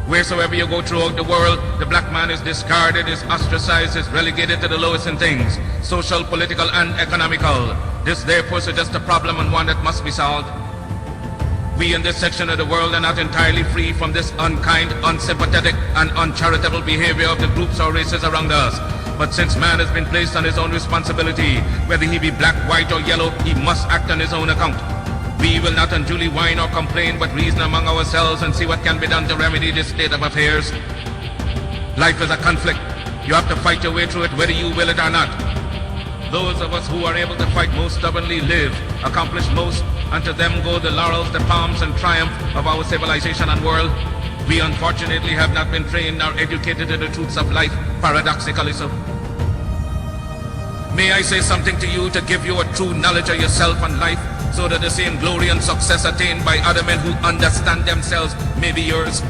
Wheresoever you go throughout the world, the black man is discarded, is ostracized, is relegated to the lowest in things, social, political, and economical. This therefore suggests a problem and one that must be solved. We in this section of the world are not entirely free from this unkind, unsympathetic, and uncharitable behavior of the groups or races around us. But since man has been placed on his own responsibility, whether he be black, white, or yellow, he must act on his own account. We will not unduly whine or complain, but reason among ourselves and see what can be done to remedy this state of affairs. Life is a conflict. You have to fight your way through it whether you will it or not. Those of us who are able to fight most stubbornly live, accomplish most, and to them go the laurels, the palms, and triumph of our civilization and world. We unfortunately have not been trained nor educated in the truths of life, paradoxically so. May I say something to you to give you a true knowledge of yourself and life, so that the same glory and success attained by other men who understand themselves may be yours.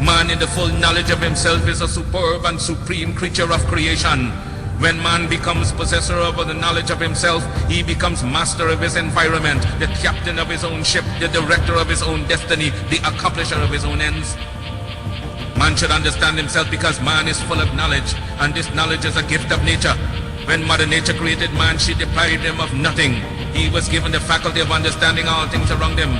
Man in the full knowledge of himself is a superb and supreme creature of creation. When man becomes possessor of the knowledge of himself, he becomes master of his environment, the captain of his own ship, the director of his own destiny, the accomplisher of his own ends. Man should understand himself because man is full of knowledge, and this knowledge is a gift of nature. When Mother Nature created man, she deprived him of nothing. He was given the faculty of understanding all things around him.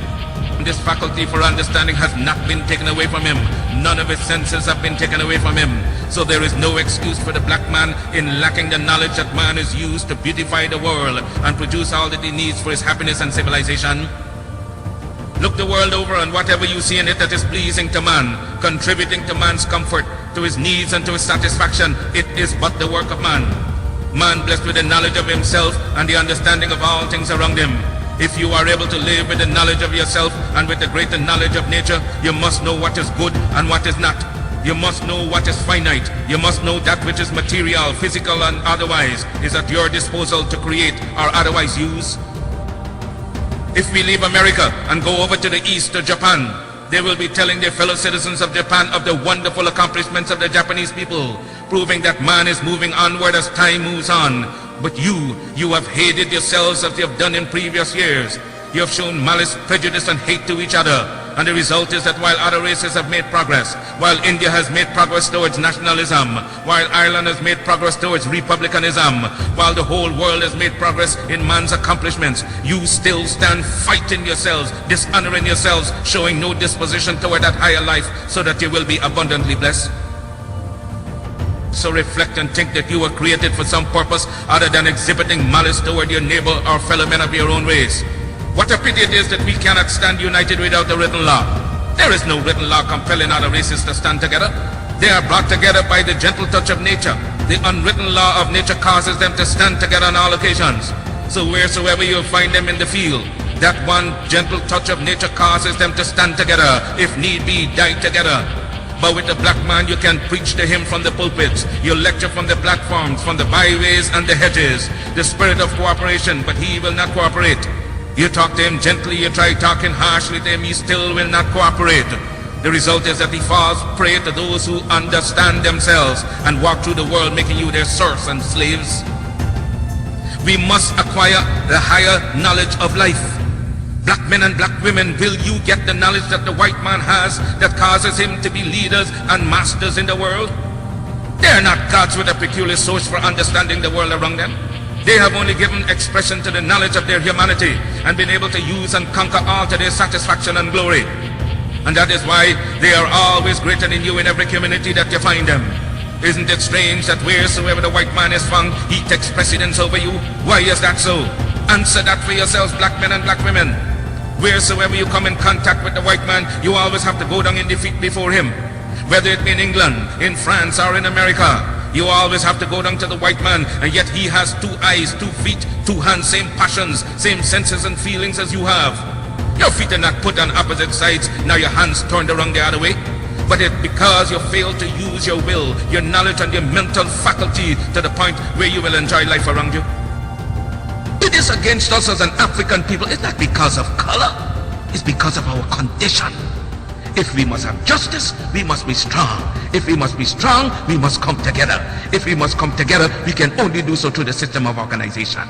This faculty for understanding has not been taken away from him. None of his senses have been taken away from him. So there is no excuse for the black man in lacking the knowledge that man is used to beautify the world and produce all that he needs for his happiness and civilization. Look the world over, and whatever you see in it that is pleasing to man, contributing to man's comfort, to his needs and to his satisfaction, it is but the work of man. Man blessed with the knowledge of himself and the understanding of all things around him. If you are able to live with the knowledge of yourself and with the greater knowledge of nature, you must know what is good and what is not. You must know what is finite. You must know that which is material, physical, and otherwise is at your disposal to create or otherwise use. If we leave America and go over to the east, to Japan, they will be telling their fellow citizens of Japan of the wonderful accomplishments of the Japanese people, proving that man is moving onward as time moves on. But you have hated yourselves as you have done in previous years. You have shown malice, prejudice, and hate to each other. And the result is that while other races have made progress, while India has made progress towards nationalism, while Ireland has made progress towards republicanism, while the whole world has made progress in man's accomplishments, you still stand fighting yourselves, dishonoring yourselves, showing no disposition toward that higher life so that you will be abundantly blessed. So reflect and think that you were created for some purpose other than exhibiting malice toward your neighbor or fellow men of your own race. What a pity it is that we cannot stand united without a written law. There is no written law compelling other races to stand together. They are brought together by the gentle touch of nature. The unwritten law of nature causes them to stand together on all occasions. So wheresoever you find them in the field, that one gentle touch of nature causes them to stand together, if need be, die together. But with the black man, you can preach to him from the pulpits. You lecture from the platforms, from the byways and the hedges. The spirit of cooperation, but he will not cooperate. You talk to him gently, you try talking harshly to him, he still will not cooperate. The result is that he falls prey to those who understand themselves and walk through the world making you their serfs and slaves. We must acquire the higher knowledge of life. Black men and black women, will you get the knowledge that the white man has that causes him to be leaders and masters in the world? They are not gods with a peculiar source for understanding the world around them. They have only given expression to the knowledge of their humanity and been able to use and conquer all to their satisfaction and glory. And that is why they are always greater than you in every community that you find them. Isn't it strange that wheresoever the white man is found, he takes precedence over you? Why is that so? Answer that for yourselves, black men and black women. Wheresoever you come in contact with the white man, you always have to go down in defeat before him. Whether it be in England, in France, or in America, you always have to go down to the white man, and yet he has 2 eyes, 2 feet, 2 hands, same passions, same senses and feelings as you have. Your feet are not put on opposite sides, now your hands turned around the other way. But it's because you fail to use your will, your knowledge, and your mental faculty to the point where you will enjoy life around you. It is against us as an African people. It's not because of color, it's because of our condition. If we must have justice, we must be strong. If we must be strong, we must come together. If we must come together, we can only do so through the system of organization.